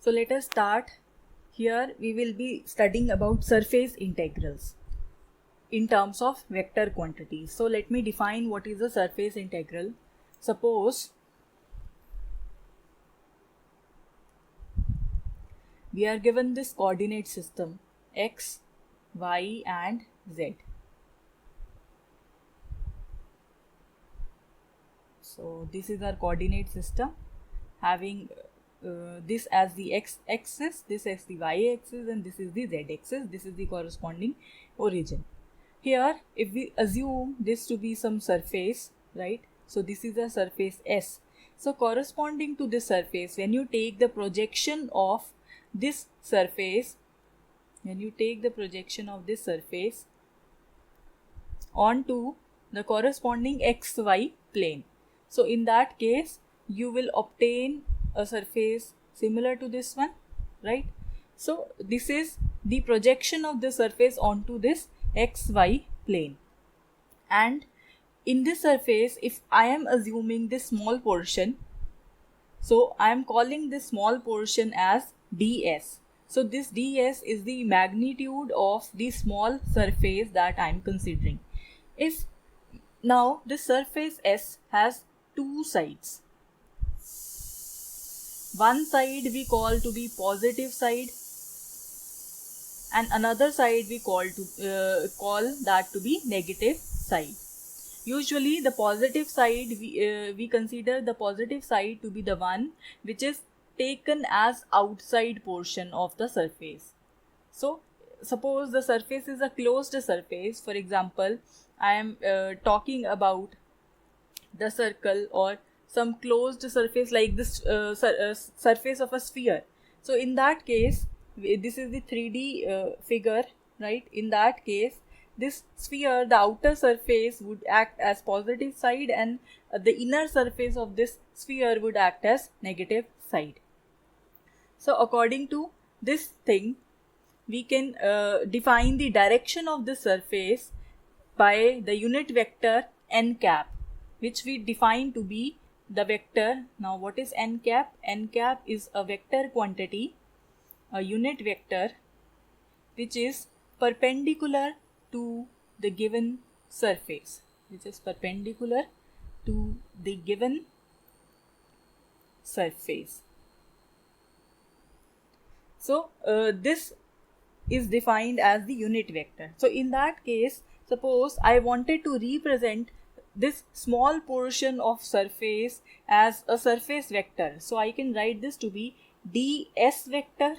So let us start. Here we will be studying about surface integrals in terms of vector quantities. So let me define what is a surface integral. Suppose we are given this coordinate system x, y and z. So this is our coordinate system having this as the x-axis, this as the y-axis and this is the z-axis. This is the corresponding origin. Here if we assume this to be some surface, right? So this is a surface S. So corresponding to this surface, when you take the projection of this surface, onto the corresponding xy plane, so in that case you will obtain a surface similar to this one, right? So this is the projection of the surface onto this xy plane, and in this surface if I am assuming this small portion, so I am calling this small portion as ds. So this ds is the magnitude of the small surface that I am considering. If now this surface S has two sides, one side we call to be positive side and another side we call that to be negative side. Usually the positive side, we consider the positive side to be the one which is taken as outside portion of the surface. So suppose the surface is a closed surface. For example, I am talking about the circle or some closed surface like this surface of a sphere. So in that case, this is the 3D figure, right? In that case, this sphere, the outer surface would act as positive side and the inner surface of this sphere would act as negative side. So according to this thing, we can define the direction of the surface by the unit vector n cap, which we define to be the vector. Now what is n cap? N cap is a vector quantity, a unit vector which is perpendicular to the given surface, So this is defined as the unit vector. So in that case, suppose I wanted to represent this small portion of surface as a surface vector. So I can write this to be ds vector.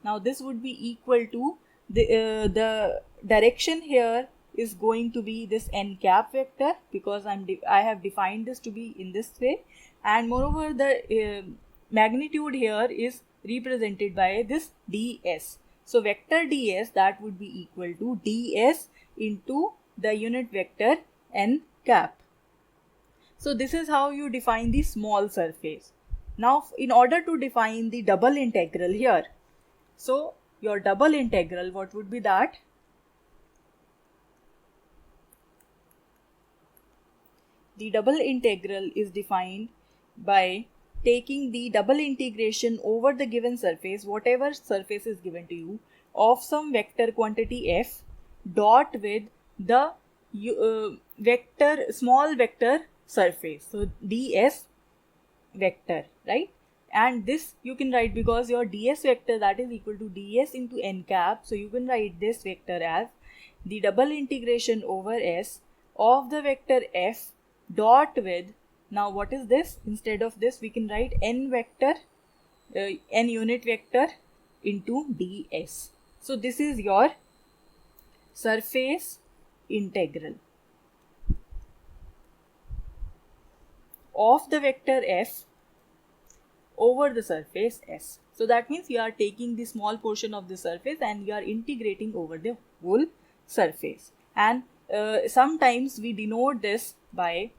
Now this would be equal to the direction here is going to be this n cap vector, because I have defined this to be in this way, and moreover the magnitude here is represented by this ds. So vector ds, that would be equal to ds into the unit vector n cap. So this is how you define the small surface. Now in order to define the double integral here, so your double integral, what would be that? The double integral is defined by taking the double integration over the given surface, whatever surface is given to you, of some vector quantity f dot with the small vector surface, so ds vector, right? And this you can write, because your ds vector, that is equal to ds into n cap, so you can write this vector as the double integration over s of the vector f dot with, now what is this? Instead of this we can write n unit vector into ds. So this is your surface integral of the vector f over the surface S. So that means you are taking the small portion of the surface and you are integrating over the whole surface. And sometimes we denote this by,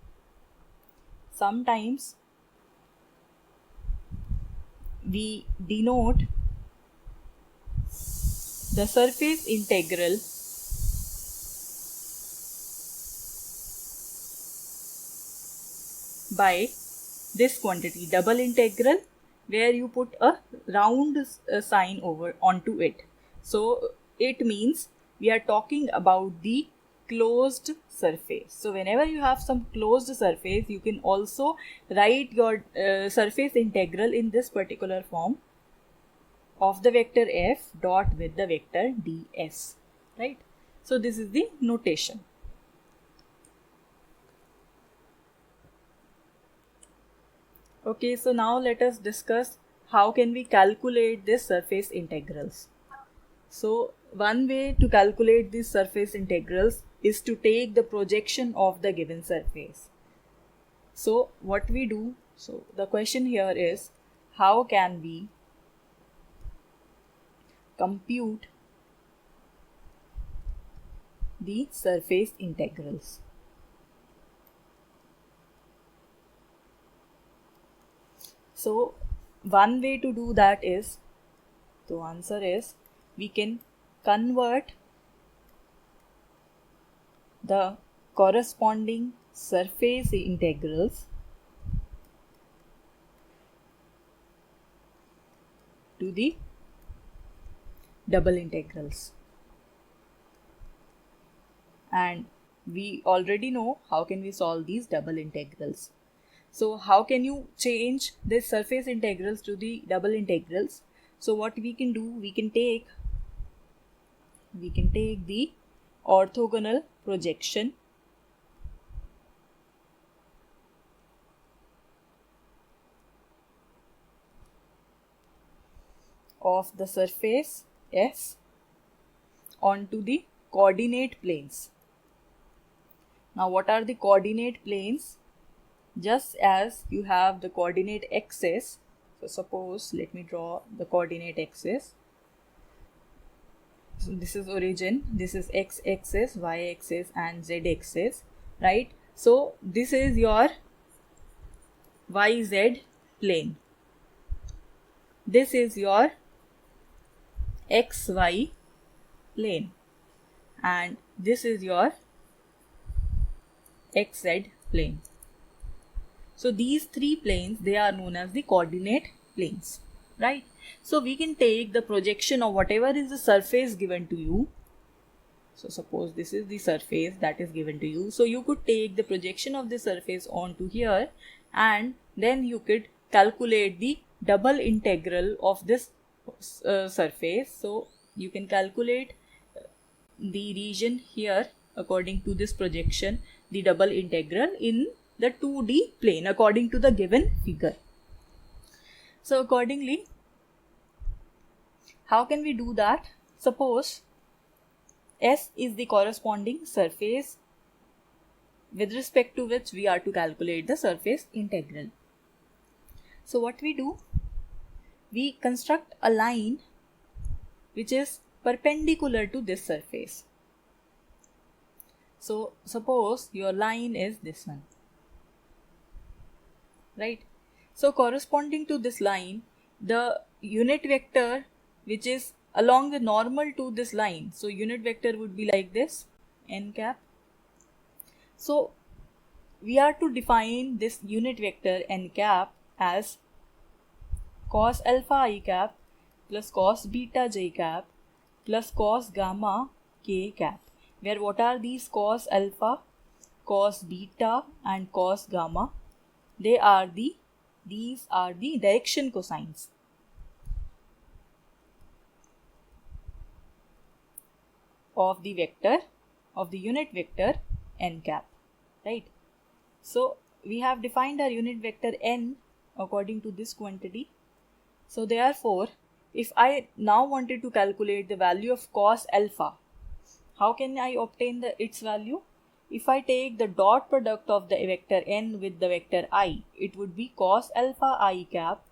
we denote the surface integral by this quantity, double integral where you put a round sign over onto it. So it means we are talking about the closed surface. So whenever you have some closed surface, you can also write your surface integral in this particular form of the vector f dot with the vector ds, right? So this is the notation. Okay, so now let us discuss how can we calculate this surface integrals. So one way to calculate these surface integrals is to take the projection of the given surface. So what we do, so the question here is, how can we compute the surface integrals? So one way to do that is, the answer is, we can convert the corresponding surface integrals to the double integrals. And we already know how can we solve these double integrals. So how can you change this surface integrals to the double integrals? So what we can do, we can take the orthogonal projection of the surface S onto the coordinate planes. Now what are the coordinate planes? Just as you have the coordinate axis, so suppose, let me draw the coordinate axis. So this is origin, this is x axis, y axis and z axis, right? So this is your YZ plane. This is your XY plane. And this is your XZ plane. So these three planes, they are known as the coordinate planes, right? So we can take the projection of whatever is the surface given to you. So suppose this is the surface that is given to you. So you could take the projection of the surface onto here, and then you could calculate the double integral of this surface. So you can calculate the region here according to this projection, the double integral in the 2D plane according to the given figure. So accordingly, how can we do that? Suppose S is the corresponding surface with respect to which we are to calculate the surface integral. So what we do? We construct a line which is perpendicular to this surface. So suppose your line is this one, right? So corresponding to this line, the unit vector which is along the normal to this line, so unit vector would be like this, n cap. So we are to define this unit vector n cap as cos alpha I cap plus cos beta j cap plus cos gamma k cap, where what are these cos alpha, cos beta and cos gamma? These are the direction cosines of the vector, of the unit vector n cap, right? So we have defined our unit vector n according to this quantity. So therefore, if I now wanted to calculate the value of cos alpha, how can I obtain its value? If I take the dot product of the vector n with the vector I, it would be cos alpha I cap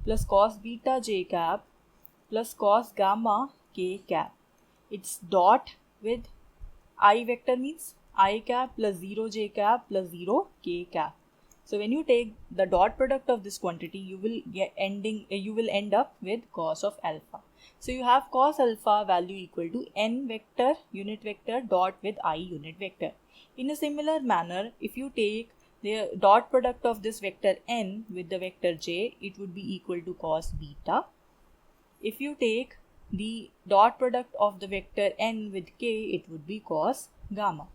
plus cos beta j cap plus cos gamma k cap. Its dot with I vector means I cap plus 0 j cap plus 0 k cap. So when you take the dot product of this quantity, you will end up with cos of alpha. So you have cos alpha value equal to n vector unit vector dot with I unit vector. In a similar manner, if you take the dot product of this vector n with the vector j, it would be equal to cos beta. If you take the dot product of the vector n with k, it would be cos gamma.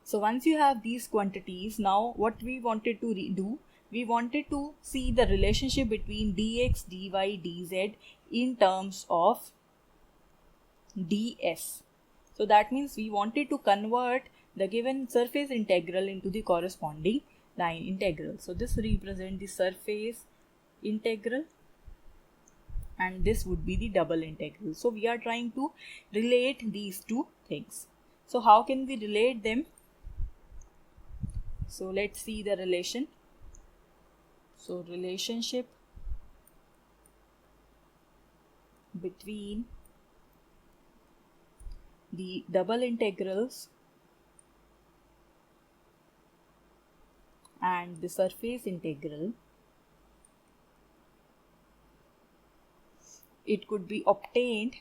So once you have these quantities, now what we wanted to do, we wanted to see the relationship between dx, dy, dz in terms of ds. So that means we wanted to convert the given surface integral into the corresponding line integral. So this represents the surface integral and this would be the double integral. So we are trying to relate these two things. So how can we relate them? So let's see the relation. So relationship between the double integrals and the surface integral, it could be obtained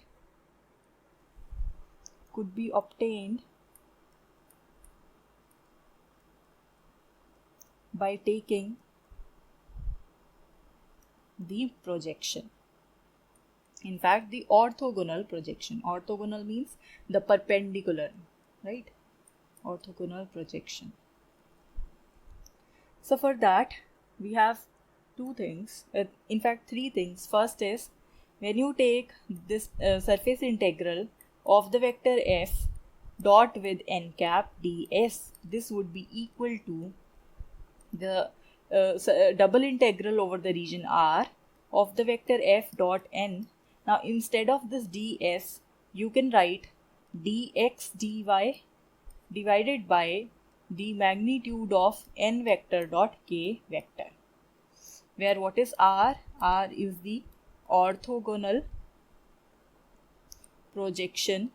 by taking the projection. In fact, the orthogonal projection. Orthogonal means the perpendicular, right? Orthogonal projection. So for that, we have two things, in fact 3 things. First is, when you take this surface integral of the vector f dot with n cap ds, this would be equal to the double integral over the region R of the vector f dot n. Now instead of this ds, you can write dx dy divided by the magnitude of n vector dot k vector, where what is R? R is the orthogonal projection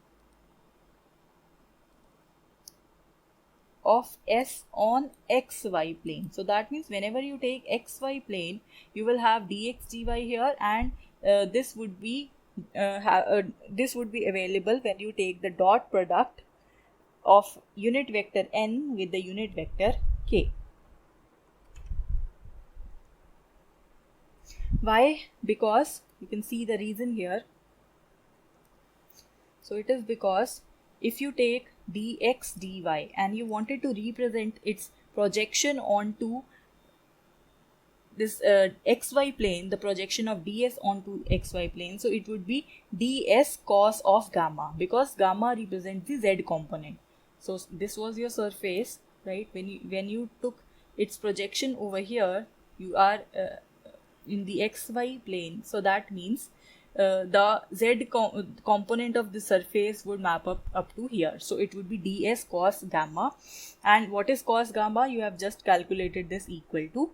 of S on xy plane. So that means whenever you take xy plane, you will have dx dy here, and this would be available when you take the dot product of unit vector n with the unit vector k. Why? Because you can see the reason here. So it is because if you take dx dy and you wanted to represent its projection onto this xy plane, the projection of ds onto xy plane, so it would be ds cos of gamma, because gamma represents the z component. So this was your surface, right? When you took its projection over here, you are in the xy plane, so that means the z component of the surface would map up to here. So it would be ds cos gamma, and what is cos gamma? You have just calculated this equal to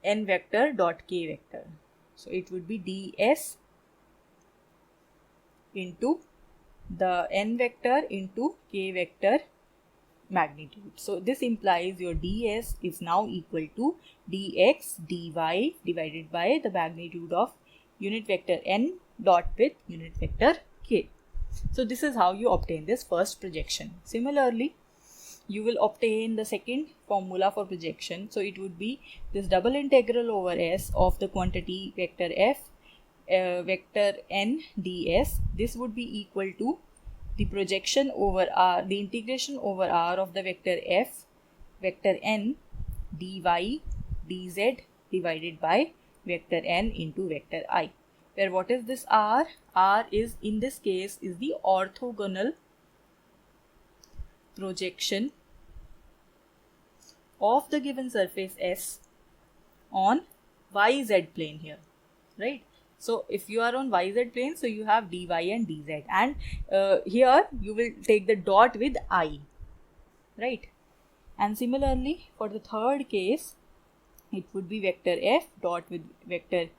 n vector dot k vector. So it would be ds into the n vector into k vector magnitude. So this implies your ds is now equal to dx dy divided by the magnitude of unit vector n dot with unit vector k. So this is how you obtain this first projection. Similarly, you will obtain the second formula for projection. So it would be this double integral over S of the quantity vector f vector n ds. This would be equal to the projection over R, the integration over R of the vector f vector n dy dz divided by vector n into vector I, where what is this R? R is, in this case, is the orthogonal projection of the given surface S on yz plane here, right? So if you are on yz plane, so you have dy and dz, and here you will take the dot with I, right? And similarly for the third case, it would be vector f dot with vector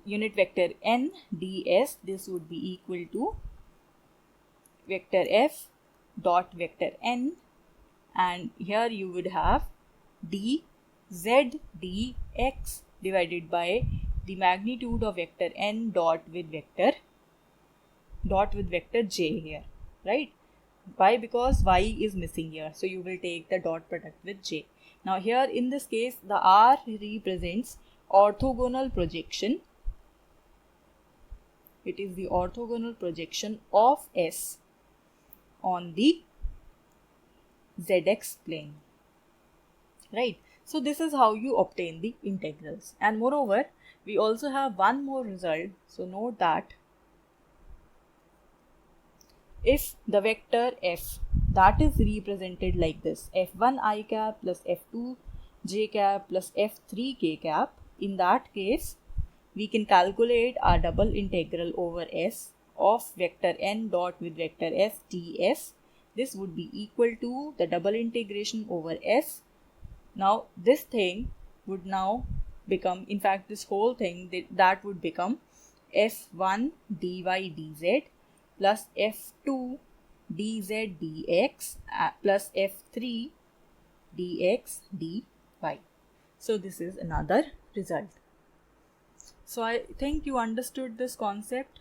unit vector n ds. This would be equal to vector f dot vector n, and here you would have dz dx divided by the magnitude of vector n dot with vector j here, right? Why? Because y is missing here, so you will take the dot product with j. Now here in this case the r represents orthogonal projection. It is the orthogonal projection of S on the zx plane, right? So this is how you obtain the integrals. And moreover, we also have one more result. So note that if the vector f that is represented like this, f1 I cap plus f2 j cap plus f3 k cap, in that case we can calculate our double integral over S of vector n dot with vector s ds. This would be equal to the double integration over S. Now this thing would now become, in fact this whole thing that would become f1 dy dz plus f2 dz dx plus f3 dx dy. So this is another result. So I think you understood this concept.